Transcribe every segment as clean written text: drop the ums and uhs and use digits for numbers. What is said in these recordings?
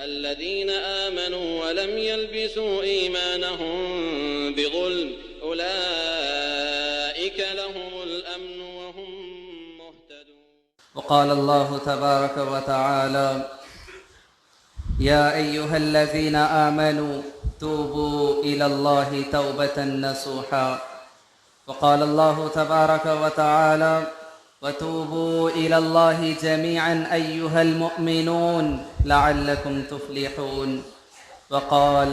अल्लज़ीना आमनू वलम यल्बिसू ईमानहुम बिज़ुल्म उलाइका लहुमुल अम्नु वहुम मुहतदून। वक़ाल अल्लाहु तबारक व तआला या अय्युहल्लज़ीना आमनू तूबू इलल्लाहि तौबतन नसूहा। वक़ाल अल्लाहु तबारक व तआला वतूबू इलल्लाहि जमीअन अय्युहल मुअमिनून लअल्लकुम तुफ्लिहून। वक़ाल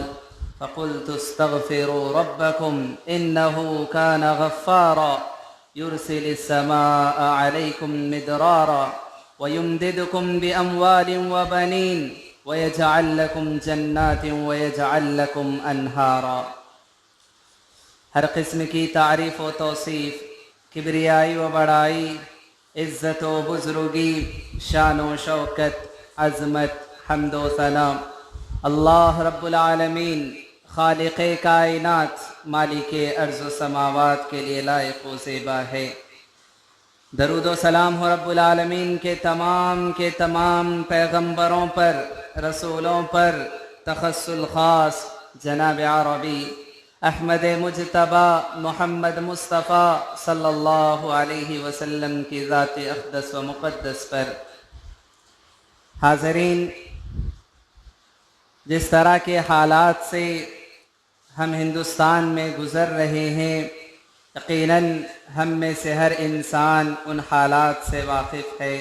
फ़क़ुल्तु इस्तग़फ़िरू रब्बकुम इन्नहु कान गफ़्फ़ारा युरसिलिस समाअ अलैकुम मिदरारा वयुमदिदकुम बिअमवालिन व बनीन वयजअल लकुम जन्नातिन वयजअल लकुम अनहारा। हर किस्म की तारीफ़ व तौसीफ़, किब्रियाई व बड़ाई, इज़्ज़त व बुज़ुर्गी, शान व शौकत, अज़मत, हम्द व सना अल्लाह रब्बुल आलमीन खालिक़े कायनात मालिके अर्ज़ व समावात के लिए लायक़ व ज़ेबा है। दरूद व सलाम हो रब्बुल आलमीन के तमाम पैगम्बरों पर, रसूलों पर, तखस्सुल ख़ास जनाब अरबी अहमद मुजतबा मोहम्मद मुस्तफ़ा सल्लल्लाहु अलैहि वसल्लम की ज़ात अक़दस व मुक़द्दस पर। हाज़रीन, जिस तरह के हालात से हम हिंदुस्तान में गुज़र रहे हैं, यक़ीनन हम में से हर इंसान उन हालात से वाकिफ़ है।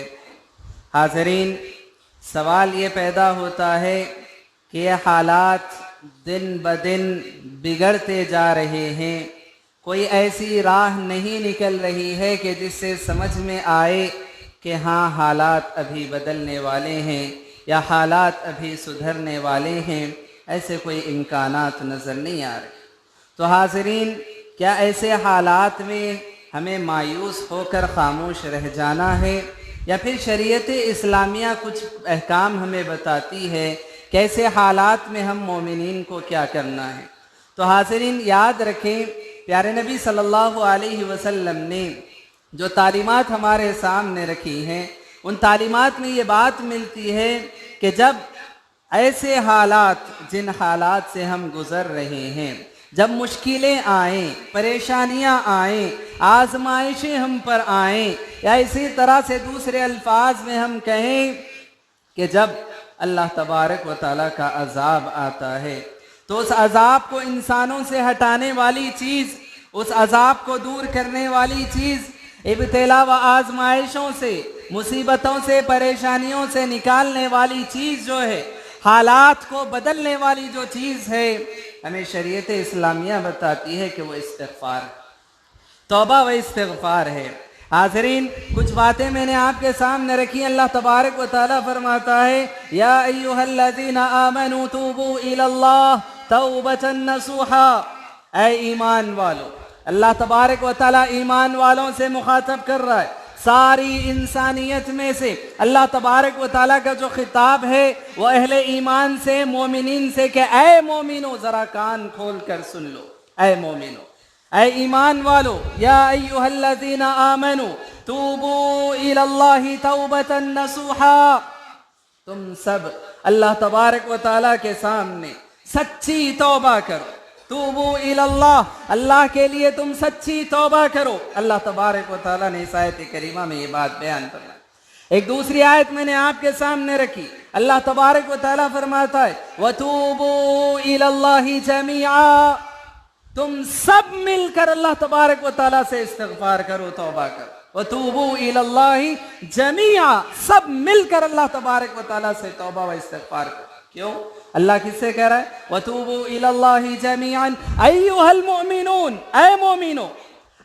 हाज़रीन, सवाल ये पैदा होता है कि ये हालात दिन ब दिन बिगड़ते जा रहे हैं। कोई ऐसी राह नहीं निकल रही है कि जिससे समझ में आए कि हाँ, हालात अभी बदलने वाले हैं या हालात अभी सुधरने वाले हैं। ऐसे कोई इम्कानात नज़र नहीं आ रहे। तो हाज़रीन, क्या ऐसे हालात में हमें मायूस होकर ख़ामोश रह जाना है या फिर शरीयत इस्लामिया कुछ अहकाम हमें बताती है कैसे हालात में हम मोमिनीन को क्या करना है? तो हाज़रीन, याद रखें, प्यारे नबी सल्लल्लाहु अलैहि वसल्लम ने जो तालीमात हमारे सामने रखी हैं, उन तालीमात में ये बात मिलती है कि जब ऐसे हालात, जिन हालात से हम गुज़र रहे हैं, जब मुश्किलें आएँ, परेशानियाँ आएँ, आजमाइशें हम पर आएँ, या इसी तरह से दूसरे अल्फाज में हम कहें कि जब अल्लाह तबारक व तआला का अज़ाब आता है, तो उस अज़ाब को इंसानों से हटाने वाली चीज़, उस अज़ाब को दूर करने वाली चीज़, इब्तिला व आजमाइशों से, मुसीबतों से, परेशानियों से निकालने वाली चीज़ जो है, हालात को बदलने वाली जो चीज़ है, हमें शरीयत इस्लामिया बताती है कि वो इस्तिग़फ़ार, तौबा व इस्तिग़फ़ार है। हाज़रीन, कुछ बातें मैंने आपके सामने रखी। अल्लाह तबारक व तआला फरमाता है, या अय्युहल्लज़ीना आमनू तूबू इलल्लाह तौबतन नसूहा। ऐ ईमान वालो, अल्लाह तबारक व तआला ईमान वालों से मुखातब कर रहा है। सारी इंसानियत में से अल्लाह तबारक व तआला का जो खिताब है वो अहले ईमान से, मोमिनीन से कि ऐ मोमिनो, ज़रा कान खोल कर सुन लो। ऐ मोमिनो, ऐ ईमान वालो, या अय्युहल्लज़ीना आमनू तूबू इलल्लाहि तौबतन नसूहा। तुम सब अल्लाह तबारक व तआला के सामने सच्ची तौबा करो। तूबू इलल्लाह, अल्लाह के लिए तुम सच्ची तौबा करो। अल्लाह तबारक व तआला ने इस आयत करीमा में ये बात बयान फरमाई। एक दूसरी आयत मैंने आपके सामने रखी। अल्लाह तबारक व तआला फरमाता है, वतूबू इलल्लाहि जमीआ। तुम सब मिलकर अल्लाह तबारक व तआला से इस्तिग़फ़ार करो, तौबा करो। वतूबू इलल्लाहि जमीआ, सब मिलकर अल्लाह तबारक व तआला से तौबा व इस्तिग़फ़ार करो। क्यों? अल्लाह किससे कह रहा है? वतूबू इलल्लाहि जमीअन अय्युहल मुअमिनून। ऐ मोमिनो,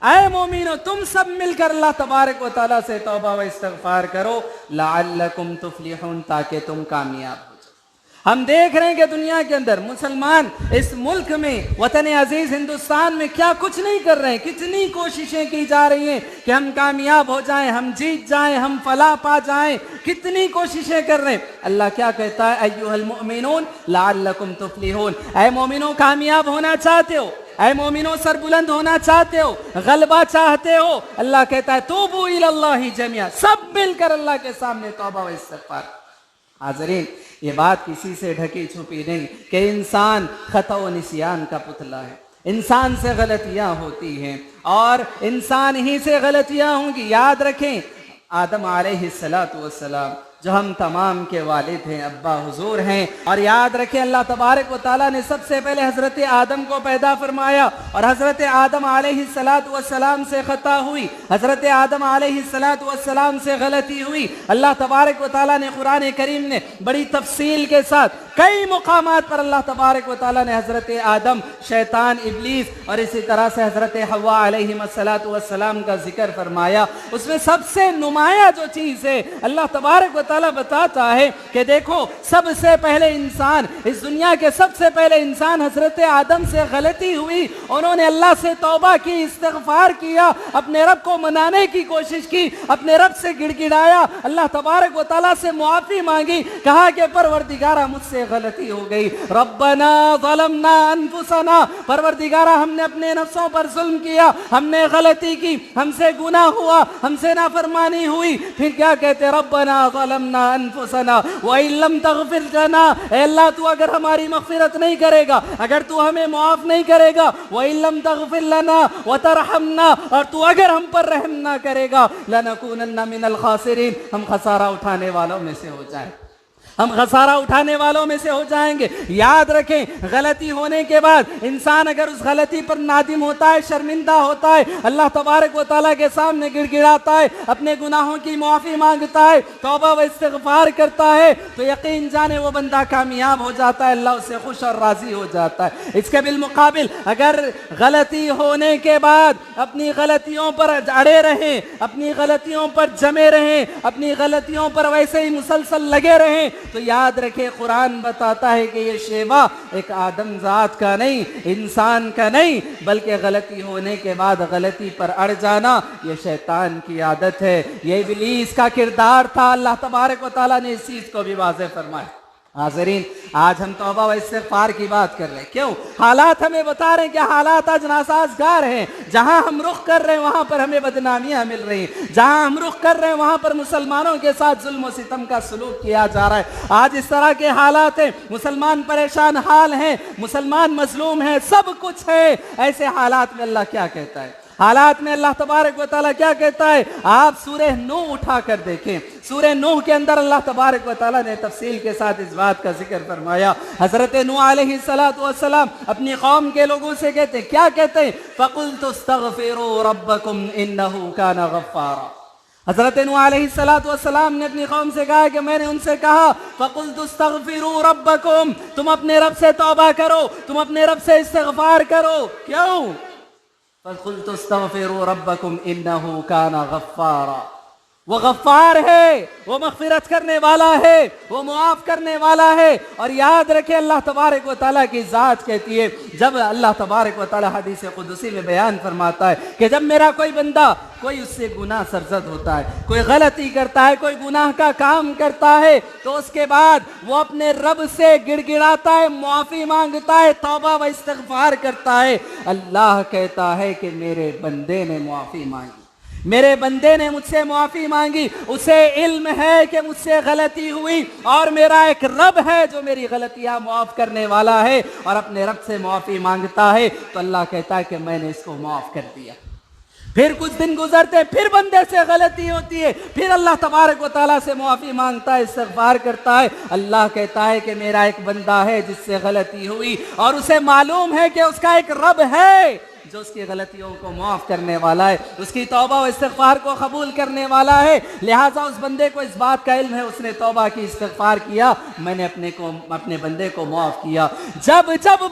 ऐ मोमिनो, तुम सब मिलकर अल्लाह तबारक व तआला से तौबा व इस्तिग़फ़ार करो, लअल्लकुम तुफ्लिहून, ताकि तुम कामयाब हो। हम देख रहे हैं कि दुनिया के अंदर मुसलमान इस मुल्क में, वतन अजीज हिंदुस्तान में क्या कुछ नहीं कर रहे हैं। कितनी कोशिशें की जा रही हैं कि हम कामयाब हो जाएं, हम जीत जाएं, हम फलाह पा जाएं। कितनी कोशिशें कर रहे हैं। अल्लाह क्या कहता है? अय्युहल मुअमिनून लअल्लकुम तुफ्लिहून। ऐ मोमिनो, कामयाब होना चाहते हो? ऐ मोमिनो, सरबुलंद होना चाहते हो? गलबा चाहते हो? अल्लाह कहता है तूबू इलल्लाहि जमीआ, सब मिलकर अल्लाह के सामने तौबा व इस्तिग़फ़ार। हाज़रीन, ये बात किसी से ढकी छुपी नहीं कि इंसान खता व निसियान का पुतला है। इंसान से गलतियां होती हैं और इंसान ही से गलतियां होंगी। याद रखें, आदम अलैहिस्सलातु वस्सलाम जो हम तमाम के वालिद हैं, अब्बा हुजूर हैं, और याद रखें अल्लाह तबारक व तआला ने सबसे पहले हज़रत आदम को पैदा फरमाया और हज़रत आदम अलैहिस्सलातु वस्सलाम से खता हुई, हज़रत आदम अलैहिस्सलातु वस्सलाम से गलती हुई। अल्लाह तबारक व तआला ने कुरान करीम ने बड़ी तफसील के साथ कई मुकामात पर अल्लाह तबारक व तआला ने हज़रत आदम, शैतान, इब्लीस और इसी तरह से हज़रत हव्वा अलैहिस्सलातु वस्सलाम का जिक्र फरमाया। उसमें सबसे नुमाया जो चीज़ है, अल्लाह तबारक व तआला बताता है कि देखो, सबसे पहले इंसान, इस दुनिया के सबसे पहले इंसान हज़रत आदम से गलती हुई। उन्होंने अल्लाह से तौबा की, इस्तिग़फ़ार किया, अपने रब को मनाने की कोशिश की, अपने रब से गिड़गिड़ाया, अल्लाह तबारक व तआला से मुआफ़ी मांगी, कहा कि परवरदिगारा मुझसे गलती हो गई। रब्बना ज़लमना अनफुसना, परवरदिगारा हमने अपने नफ्सों पर जुल्म किया, हमने गलती की, हमसे गुनाह हुआ, हमसे नाफरमानी हुई। फिर क्या कहते, रब्बना ज़लमना अनफुसना व इल्लम तग़फिर लना, ऐ अल्लाह तू अगर हमारी मग़फ़िरत नहीं करेगा, अगर तू हमें माफ़ नहीं करेगा, व इल्लम तग़फिर लना व तरहमना, और तू अगर हम पर रहम ना करेगा, लनकूनन्ना मिनल ख़ासिरीन, हम खसारा उठाने वालों में से हो जाए, हम खसारा उठाने वालों में से हो जाएंगे। याद रखें, गलती होने के बाद इंसान अगर उस गलती पर नादिम होता है, शर्मिंदा होता है, अल्लाह तबारक व तआला के सामने गिड़गिड़ाता है, अपने गुनाहों की माफ़ी मांगता है, तौबा व इस्तिग़फ़ार करता है, तो यकीन जाने वो बंदा कामयाब हो जाता है, अल्लाह उससे खुश और राज़ी हो जाता है। इसके बिलमुकाबिल अगर गलती होने के बाद अपनी गलतियों पर अड़े रहें, अपनी गलतियों पर जमे रहें, अपनी गलतियों पर वैसे ही मुसलसल लगे रहें, तो याद रखें, कुरान बताता है कि ये शेवा एक आदम जात का नहीं, इंसान का नहीं, बल्कि गलती होने के बाद गलती पर अड़ जाना ये शैतान की आदत है, ये इब्लीस का किरदार था। अल्लाह तबारक व तआला ने इस चीज़ को भी वाज़ेह फरमाया। हाज़रीन, आज हम तौबा व इस्तिग़फ़ार की बात कर रहे हैं। क्यों? हालात हमें बता रहे हैं कि हालात आज नासाज़गार हैं। जहां हम रुख कर रहे हैं वहां पर हमें बदनामियां मिल रही हैं, जहां हम रुख कर रहे हैं वहां पर मुसलमानों के साथ जुल्म व सितम का सलूक किया जा रहा है। आज इस तरह के हालात हैं, मुसलमान परेशान हाल हैं, मुसलमान मजलूम हैं, सब कुछ है। ऐसे हालात में अल्लाह क्या कहता है? हालात में अल्लाह तबारक व तआला क्या कहता है? आप सूरह नूह उठा कर देखें। सूरह नूह के अंदर अल्लाह तबारक व तआला ने तफसील के साथ इस बात का जिक्र फरमाया। हज़रत नूह अलैहिस्सलातु वस्सलाम अपनी कौम के लोगों से कहते हैं, क्या कहते हैं? फ़क़ुल्तु अस्तग़फ़िरू रब्बकुम इन्नहु काना गफ़्फ़ारा। हज़रत नूह अलैहिस्सलातु वस्सलाम ने अपनी कौम से कहा कि मैंने उनसे कहा, फ़क़ुल्तु अस्तग़फ़िरू रब्बकुम, तुम अपने रब से तौबा करो, तुम अपने रब से इस्तिग़फ़ार करो। क्यों? फ़क़ुल्तु अस्तग़फ़िरू रब्बकुम इन्नहु काना गफ़्फ़ारा, वो गफ़्फ़ार है, वो मग़फ़िरत करने वाला है, वो मुआफ़ करने वाला है। और याद रखें, अल्लाह तबारक व तआला की ज़ात कहती है, जब अल्लाह तबारक व तआला हदीस क़ुदसी में बयान फरमाता है कि जब मेरा कोई बंदा, कोई उससे गुनाह सरज़द होता है, कोई गलती करता है, कोई गुनाह का काम करता है, तो उसके बाद वो अपने रब से गिड़गिड़ाता है, मुआफ़ी मांगता है, तौबा व इस्तिग़फ़ार करता है। अल्लाह कहता है कि मेरे बंदे ने मुआफ़ी मांगी, मेरे बंदे ने मुझसे मुआफ़ी मांगी, उसे इल्म है कि मुझसे गलती हुई और मेरा एक रब है जो मेरी गलतियां मुआफ़ करने वाला है, और अपने रब से मुआफ़ी मांगता है तो अल्लाह कहता है कि मैंने इसको मुआफ़ कर दिया। फिर कुछ दिन गुजरते, फिर बंदे से गलती होती है, फिर अल्लाह तबारक व तआला से मुआफ़ी मांगता है, इस्तिग़फ़ार करता है। अल्लाह कहता है कि मेरा एक बंदा है जिससे गलती हुई और उसे मालूम है कि उसका एक रब है जो उसकी गलतियों को माफ़ करने वाला है, उसकी तौबा व इस्तिग़फ़ार को कबूल करने वाला है। लिहाजा उस बंदे को इस बात का इल्म है, उसने तौबा की, इस्तिग़फ़ार किया, मैंने अपने बंदे को माफ़ किया। जब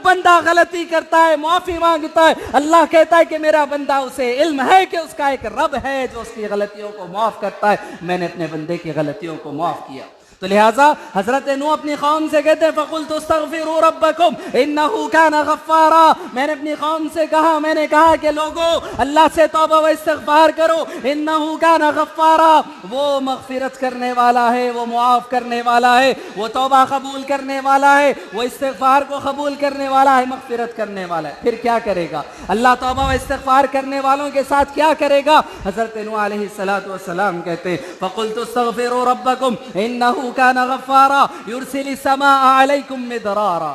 बंदा गलती करता है, माफ़ी मांगता है, अल्लाह कहता है कि मेरा बंदा, उसे इल्म है कि उसका एक रब है जो उसकी गलतियों को माफ़ करता है, मैंने अपने बंदे की गलतियों को माफ़ किया। तो लिहाजा हजरत नूह अपनी कौम से कहते हैं फ़क़ुल्तु अस्तग़फ़िरू रब्बकुम इन्नहु काना गफ़्फ़ारा। मैंने अपनी कौम से कहा, मैंने कहा कि लोगों अल्लाह से तौबा व इस्तिग़फ़ार करो, इन्नहु काना गफ़्फ़ारा, वो मग़फ़िरत करने वाला है, वो मुआफ़ करने वाला है, वो तौबा कबूल करने वाला है, वो इस्तिग़फ़ार को कबूल करने वाला है, मग़फ़िरत करने वाला है। फिर क्या करेगा अल्लाह? तौबा व इस्तिग़फ़ार करने वालों के साथ क्या करेगा? हज़रत नूह अलैहिस्सलातु वस्सलाम कहते हैं फ़क़ुल्तु अस्तग़फ़िरू रब्बकुम इन्नहु काना गफ़्फ़ारा युरसिलिस समाअ अलैकुम मिदरारा।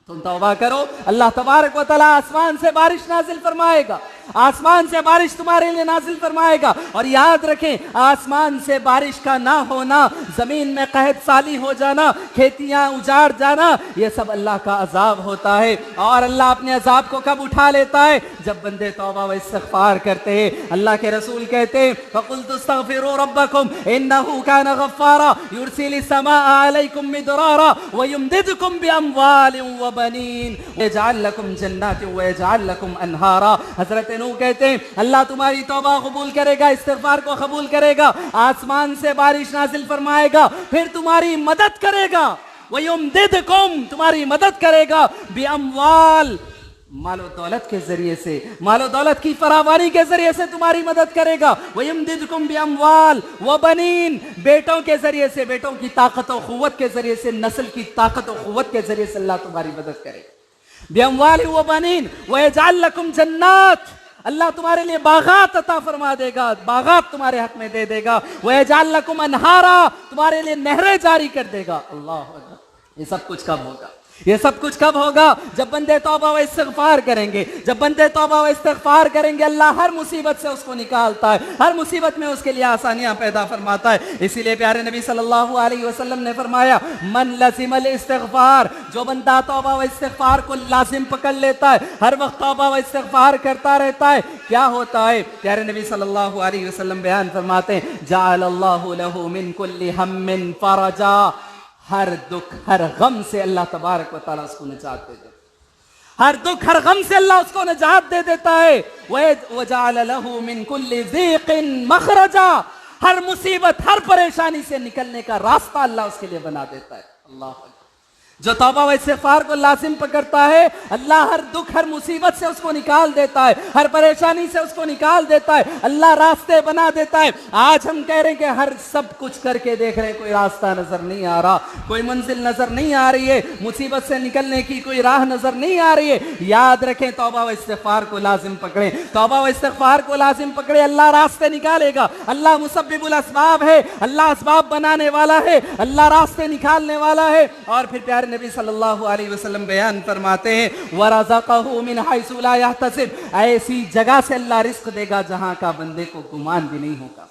तुम तौबा करो, अल्लाह तबारक व तआला आसमान से बारिश नाजिल फरमाएगा, आसमान से बारिश तुम्हारे लिए नाजिल फरमाएगा। और याद रखें, आसमान से बारिश का ना होना, जमीन में कहत साली हो जाना, खेतियां उजाड़ जाना, ये सब अल्लाह का अजाब होता है। और अल्लाह अपने अजाब को कब उठा लेता है? जब बंदे तौबा व इस्तिग़फ़ार करते हैं। अल्लाह के रसूल कहते हैं फ़क़ुल्तु अस्तग़फ़िरू रब्बकुम इन्नहु काना गफ़्फ़ारा युरसिलिस समाअ अलैकुम मिदरारा व युमदिदकुम बिअमवालिन व बनीन व यजअल लकुम जन्नातिन व यजअल लकुम अनहारा। हज़रत नूह कहते हैं अल्लाह तुम्हारी तौबा कबूल करेगा, इस्तिग़फ़ार को कबूल करेगा, आसमान से बारिश नाज़िल फरमाएगा, फिर तुम्हारी मदद करेगा, वयुमदिदकुम, तुम्हारी मदद करेगा, बिअमवाल, मालो दौलत के जरिए से, मालो दौलत की फरावानी के जरिए से तुम्हारी मदद करेगा, वयुमदिदकुम बिअमवाल व बनीन, बेटों के जरिए से, बेटों की ताकत और क़ुव्वत के जरिए से, नस्ल की ताकत और क़ुव्वत के जरिए से अल्लाह तुम्हारी मदद करेगा। बिअमवाल व बनीन व यजअल लकुम जन्नात, अल्लाह तुम्हारे लिए बागात अता फरमा देगा, बागात तुम्हारे हक में दे देगा, व यजअल लकुम अनहारा, तुम्हारे लिए नहरें जारी कर देगा। अल्लाह अकबर। ये सब कुछ कब होगा? ये सब कुछ कब होगा? जब बंदे तौबा व इस्तिग़फ़ार करेंगे। जब बंदे तौबा व इस्तिग़फ़ार करेंगे, अल्लाह हर मुसीबत से उसको निकालता है, हर मुसीबत में उसके लिए आसानियां पैदा फरमाता है। इसीलिए प्यारे नबी सल्लल्लाहु अलैहि वसल्लम ने फरमाया मन लज़िमल इस्तिग़फ़ार, जो बंदा तौबा व इस्तिग़फ़ार को लाजिम पकड़ लेता है, हर वक्त तौबा व इस्तिग़फ़ार करता रहता है, क्या होता है? प्यारे नबी सल्लल्लाहु अलैहि वसल्लम बयान फरमाते हैं जअलल्लाहु लहू मिन कुल्लि हम्मिन फ़रजा, हर दुख हर गम से अल्लाह तबारक व तआला उसको निजात दे देता है, हर दुख हर गम से अल्लाह उसको निजात दे देता है। वजअल लहू मिन कुल्लि ज़ीक़िन मख़रजा, हर मुसीबत हर परेशानी से निकलने का रास्ता अल्लाह उसके लिए बना देता है। अल्लाह जो तौबा व इस्तिग़फ़ार को लाजिम पकड़ता है, अल्लाह हर दुख हर मुसीबत से उसको निकाल देता है, हर परेशानी से उसको निकाल देता है, अल्लाह रास्ते बना देता है। आज हम कह रहे हैं कि हर सब कुछ करके देख रहे हैं, कोई रास्ता नजर नहीं आ रहा, कोई मंजिल नजर नहीं आ रही है, मुसीबत से निकलने की कोई राह नजर नहीं आ रही है। याद रखें, तौबा व इस्तिग़फ़ार को लाजिम पकड़े, तौबा व इस्तिग़फ़ार को लाजिम पकड़े, अल्लाह रास्ते निकालेगा। अल्लाह मुसब्बिबुल असबाब है, अल्लाह असबाब बनाने वाला है, अल्लाह रास्ते निकालने वाला है। और फिर प्यारे नबी सल्लल्लाहु अलैहि वसल्लम बयान फरमाते हैं वरज़क़हु मिन हैसु ला यहतसिब, ऐसी जगह से अल्लाह रिज़्क़ देगा जहां का बंदे को गुमान भी नहीं होगा,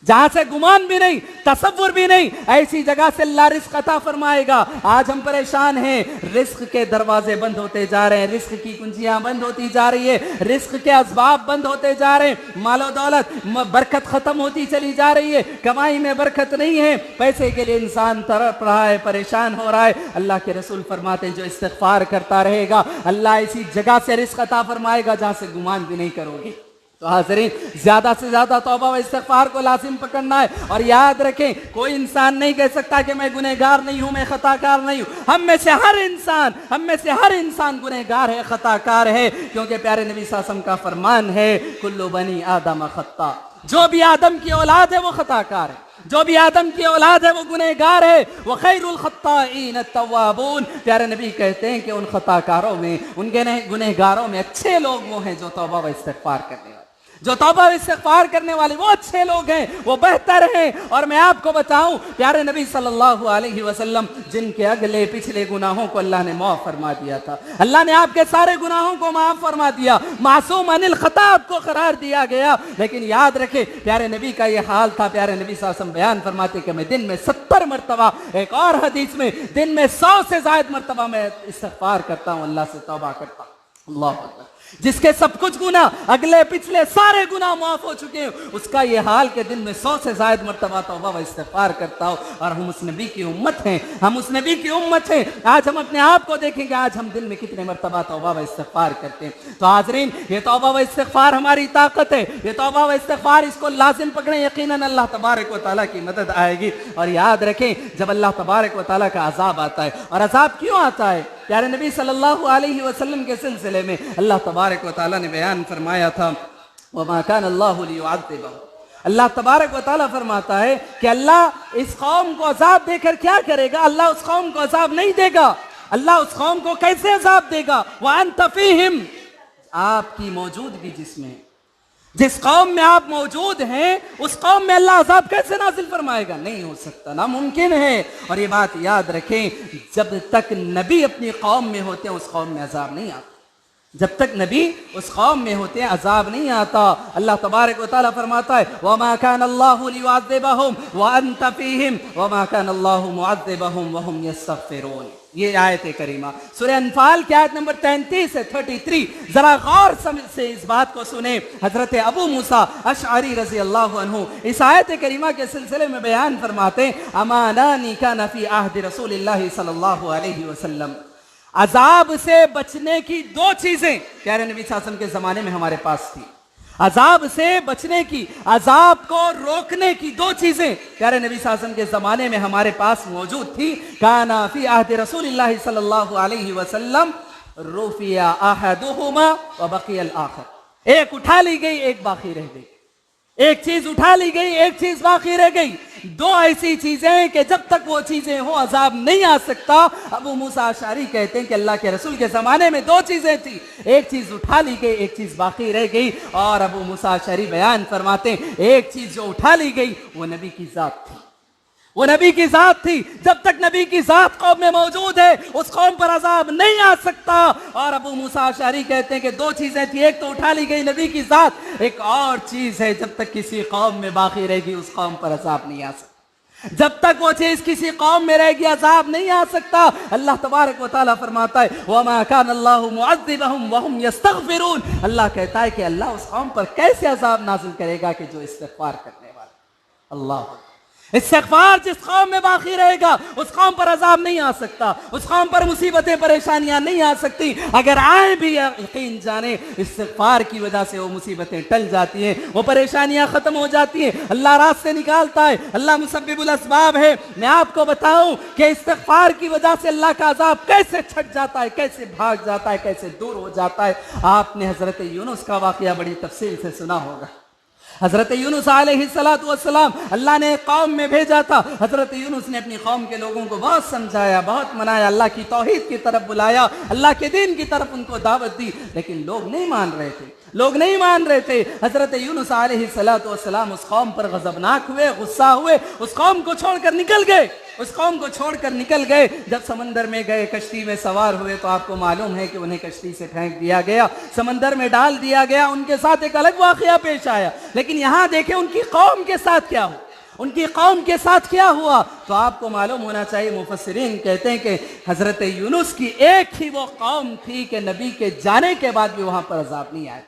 जहां से गुमान भी नहीं, तसव्वुर भी नहीं, ऐसी जगह से अल्लाह रिज़्क़ अता फरमाएगा। आज हम परेशान हैं, रिज़्क़ के दरवाजे बंद होते जा रहे हैं, रिज़्क़ की कुंजियां बंद होती जा रही है, रिज़्क़ के असबाब बंद होते जा रहे हैं, मालो दौलत बरकत खत्म होती चली जा रही है, कमाई में बरकत नहीं है, पैसे के लिए इंसान तड़प रहा है, परेशान हो रहा है। अल्लाह के रसूल फरमाते हैं जो इस्तिग़फ़ार करता रहेगा, अल्लाह ऐसी जगह से रिज़्क़ अता फरमाएगा जहां से गुमान भी नहीं करोगे। तो हाज़रीन, ज्यादा से ज्यादा तौबा व इस्तिग़फ़ार को लाजिम पकड़ना है। और याद रखें, कोई इंसान नहीं कह सकता कि मैं गुनहगार नहीं हूं, मैं खताकार नहीं हूं। हम में से हर इंसान गुनहगार है, खताकार है, क्योंकि प्यारे नबी सल्लल्लाहु अलैहि वसल्लम का फरमान है कुल्लु बनी आदम खत्ता, जो भी आदम की औलाद है वो खताकार है, जो भी आदम की औलाद है वो गुनहगार है। व खैरुल खत्ताईन अत्तवाबून, प्यारे नबी कहते हैं कि उन खताकारों में, उन गुनहगारों में अच्छे लोग वो हैं जो तौबा व इस्तिग़फ़ार करने वाले, जो तौबा व इस्तिग़फ़ार करने वाले वो अच्छे लोग हैं, वो बेहतर हैं। और मैं आपको बताऊं, प्यारे नबी सल्लल्लाहु अलैहि वसल्लम जिनके अगले पिछले गुनाहों को अल्लाह ने माफ़ फरमा दिया था, अल्लाह ने आपके सारे गुनाहों को माफ़ फरमा दिया, मासूम अनिल खता आपको करार दिया गया। लेकिन याद रखे, प्यारे नबी का ये हाल था। प्यारे नबी सल्लल्लाहु अलैहि वसल्लम बयान फरमाते कि मैं दिन में 70 मरतबा, एक और हदीस में दिन में 100 से ज़ायद मरतबा मैं इस्तिग़फ़ार करता हूँ, अल्लाह से तौबा करता हूँ। अल्लाह अकबर। जिसके सब कुछ गुना अगले पिछले सारे गुना माफ हो चुके हैं, उसका ये हाल के दिन में 100 से ज्यादा मर्तबा तौबा व इस्तिग़फ़ार करता हो। और हम उस नबी की उम्मत हैं, हम उस नबी की उम्मत हैं। आज हम अपने आप को देखेंगे, आज हम दिन में कितने मर्तबा तौबा व इस्तिग़फ़ार करते हैं। तो हाज़रीन, ये तौबा व इस्तिग़फ़ार हमारी ताकत है। ये तौबा व इस्तिग़फ़ार, इसको लाजिम पकड़ें, यकीनन अल्लाह तबारक व तआला की मदद आएगी। और याद रखें, जब अल्लाह तबारक व तआला का अज़ाब आता है, और अज़ाब क्यों आता है, प्यारे नबी सल्लल्लाहु अलैहि वसल्लम के सिलसिले में अल्लाह तबारक व तआला ने बयान फरमाया था, वमा कान अल्लाहु लियुअज़्ज़िबहुम। अल्लाह तबारक व तआला फरमाता है कि अल्लाह इस कौम को अजाब देकर क्या करेगा, अल्लाह उस कौम को अजाब नहीं देगा। अल्लाह उस कौम को कैसे अजाब देगा, व अंत फीहिम, आपकी मौजूदगी जिसमें, जिस कौम में आप मौजूद हैं, उस कौम में अल्लाह अजाब कैसे नाजिल फरमाएगा, नहीं हो सकता, नामुमकिन है। और ये बात याद रखें, जब तक नबी अपनी कौम में होते हैं उस कौम में अजाब नहीं आता। जब तक नबी उस कौम में होते हैं अजाब नहीं आता। अल्लाह तबारक व तआला फरमाता है, वमा कान अल्लाहु लियुअज़्ज़िबहुम व अंत फीहिम वमा कान अल्लाहु मुअज़्ज़िबहुम व हुम यस्तग़फ़िरून। ये आयत करीमा सूरह अनफाल की आयत नंबर 33 से 33। जरा गौर से इस बात को सुने। हजरत अबू मूसा अशअरी रज़ी अल्लाहु अन्हु इस आयत करीमा के सिलसिले में बयान फरमाते हैं, अमानानी कान फी अहद रसूलिल्लाह सल्लल्लाहु अलैहि वसल्लम, अजाब से बचने की दो चीजें प्यारे नबी सल्लल्लाहु अलैहि वसल्लम के जमाने में हमारे पास थी। अजाब से बचने की, अजाब को रोकने की दो चीजें प्यारे नबी सल्लल्लाहु अलैहि वसल्लम के जमाने में हमारे पास मौजूद थी। काना फी अहद रसूलिल्लाह सल्लल्लाहु अलैहि वसल्लम रुफिया अहदुहुमा व बकियल आखर। एक उठा ली गई, एक बाकी रह गई। एक चीज उठा ली गई, एक चीज बाकी रह गई। दो ऐसी चीजें कि जब तक वो चीजें हो अजाब नहीं आ सकता। अबू मूसा अशअरी कहते हैं कि अल्लाह के रसूल के जमाने में दो चीजें थी, एक चीज उठा ली गई, एक चीज बाकी रह गई। और अबू मूसा अशअरी बयान फरमाते हैं, एक चीज जो उठा ली गई वो नबी की जात थी, वो नबी की जात थी। जब तक नबी की जात कौम में मौजूद है उस कौम पर अजाब नहीं आ सकता। और अबू मूसा अशअरी कहते हैं कि दो चीजें थी, एक तो उठा ली गई नबी की जात, एक और चीज है जब तक किसी कौम में बाकी रहेगी उस कौम पर अजाब नहीं आ सकता। जब तक वो चीज किसी कौम में रहेगी अजाब नहीं आ सकता। अल्लाह तबारक व तआला फरमाता है, वमा कान अल्लाहु मुअज़्ज़िबहुम व हुम यस्तग़फ़िरून। अल्लाह कहता है कि अल्लाह उस कौम पर कैसे अजाब नाज़िल करेगा कि जो इस्तिग़फ़ार करने वाला। अल्लाह, इस्तिग़फ़ार जिस कौम में बाकी रहेगा उस कौम पर अजाब नहीं आ सकता, उस कौम पर मुसीबतें परेशानियां नहीं आ सकती। अगर आए भी यकीन जाने इस्तिग़फ़ार की वजह से वो मुसीबतें टल जाती हैं, वो परेशानियां खत्म हो जाती हैं, अल्लाह रास्ते निकालता है, अल्लाह मुसब्बिबुल अस्बाब है। मैं आपको बताऊं कि इस्तिग़फ़ार की वजह से अल्लाह का अजाब कैसे छट जाता है, कैसे भाग जाता है, कैसे दूर हो जाता है। आपने हजरत यूनुस का वाक़या बड़ी तफसील से सुना होगा। हजरत यूनुस अलैहिस्सलातु वस्सलाम अल्लाह ने कौम में भेजा था। हजरत यूनुस ने अपनी कौम के लोगों को बहुत समझाया, बहुत मनाया, अल्लाह की तौहीद की तरफ बुलाया, अल्लाह के दीन की तरफ उनको दावत दी, लेकिन लोग नहीं मान रहे थे, लोग नहीं मान रहे थे। हजरत यूनुस अलैहिस्सलातु वस्सलाम उस कौम पर गजबनाक हुए, गुस्सा हुए, उस कौम को छोड़कर निकल गए, उस कौम को छोड़कर निकल गए। जब समंदर में गए, कश्ती में सवार हुए तो आपको मालूम है कि उन्हें कश्ती से फेंक दिया गया, समंदर में डाल दिया गया। उनके साथ एक अलग वाकया पेश आया, लेकिन यहाँ देखें उनकी कौम के साथ क्या हुआ, उनकी कौम के साथ क्या हुआ। तो आपको मालूम होना चाहिए, मुफस्सिरीन कहते हैं कि हजरत यूनुस की एक ही वो कौम थी कि नबी के जाने के बाद भी वहां पर अजाब नहीं आया।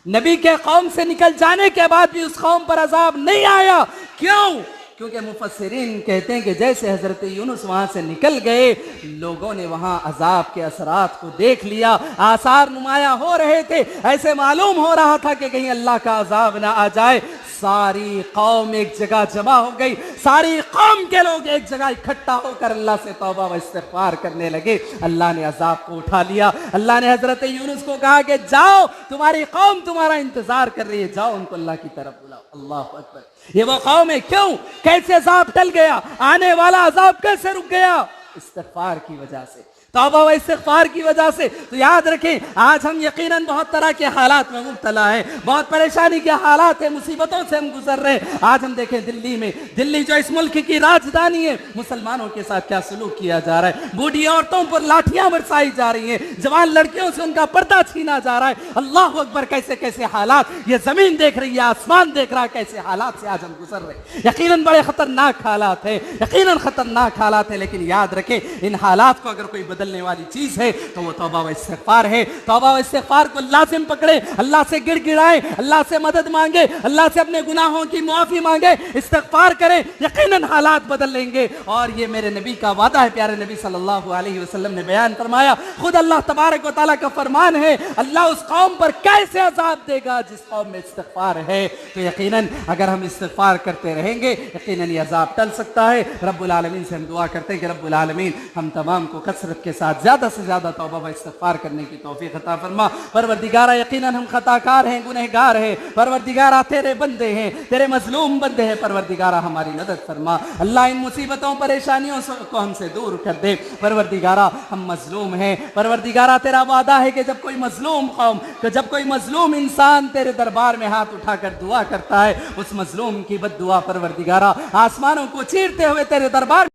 नबी के कौम से निकल जाने के बाद भी उस कौम पर अजाब नहीं आया। क्यों? क्योंकि मुफस्सिरीन कहते हैं कि जैसे हजरत यूनुस वहां से निकल गए, लोगों ने वहां अजाब के असरात को देख लिया, आसार नुमाया हो रहे थे, ऐसे मालूम हो रहा था कि कहीं अल्लाह का अजाब ना आ जाए। सारी कौम एक जगह जमा हो गई, सारी कौम के लोग एक जगह इकट्ठा होकर अल्लाह से तौबा व इस्तिग़फ़ार करने लगे। अल्लाह ने अजाब को उठा लिया। अल्लाह ने हजरत यूनुस को कहा कि जाओ, तुम्हारी कौम तुम्हारा इंतजार कर रही है, जाओ उनको अल्लाह की तरफ बुलाओ। अल्लाह अकबर। ये वो कौम है। क्यों? कैसे अजाब टल गया, आने वाला अजाब कैसे रुक गया? इस्तिग़फ़ार की वजह से, तौबा व इस्तिग़फ़ार की वजह से। तो याद रखें, आज हम यकीनन बहुत तरह के हालात में मुब्तला हैं, बहुत परेशानी के हालात हैं, मुसीबतों से हम गुजर रहे हैं। आज हम देखें दिल्ली में, दिल्ली जो इस मुल्क की राजधानी है, मुसलमानों के साथ क्या सलूक किया जा रहा है। बूढ़ी औरतों पर लाठियां बरसाई जा रही हैं, जवान लड़कियों से उनका पर्दा छीना जा रहा है। अल्लाह अकबर। कैसे कैसे हालात, ये जमीन देख रही है, आसमान देख रहा है, कैसे हालात से आज हम गुजर रहे हैं। यकीनन बड़े खतरनाक हालात है, यकीनन खतरनाक हालात है। लेकिन याद रखें, इन हालात को अगर कोई बदल बदलने वाली चीज है तो वो तौबा व इस्तिग़फ़ार है। तौबा व इस्तिग़फ़ार को लाजिम पकड़े, अल्लाह से गिड़गिड़ाएं, अल्लाह से मदद मांगे, अल्लाह से अपने गुनाहों की मुआफ़ी मांगे, इस्तिग़फ़ार करें, यकीनन हालात बदल लेंगे। और ये मेरे नबी का वादा है, प्यारे नबी सल्लल्लाहु अलैहि वसल्लम ने बयान फरमाया, खुद अल्लाह तबारक व तआला का फरमान है, अल्लाह उस कौम पर कैसे अज़ाब देगा जिस कौम में इस्तिग़फ़ार है। तो यकीनन अगर हम इस्तिग़फ़ार करते रहेंगे यकीनन ये अज़ाब टल सकता है। रब्बुल आलमीन से हम दुआ करते हैं कि रब्बुल आलमीन हम तमाम को कसरत के साथ ज़्यादा से ज़्यादा तौबा व इस्तिग़फ़ार करने की तौफ़ीक़ अता फरमा। परवरदिगारा यकीनन हम खताकार हैं, गुनहगार हैं, परवरदिगारा तेरे बंदे हैं, तेरे मज़लूम बंदे हैं, परवरदिगारा हमारी मदद फरमा। अल्लाह इन मुसीबतों परेशानियों को हमसे दूर कर दे। परवरदिगारा हम मज़लूम हैं, परवरदिगारा तेरा वादा है कि जब कोई मज़लूम कौम, जब कोई मज़लूम इंसान तेरे दरबार में हाथ उठाकर दुआ करता है, उस मज़लूम की बद्दुआ परवरदिगारा आसमानों को चीरते हुए तेरे दरबार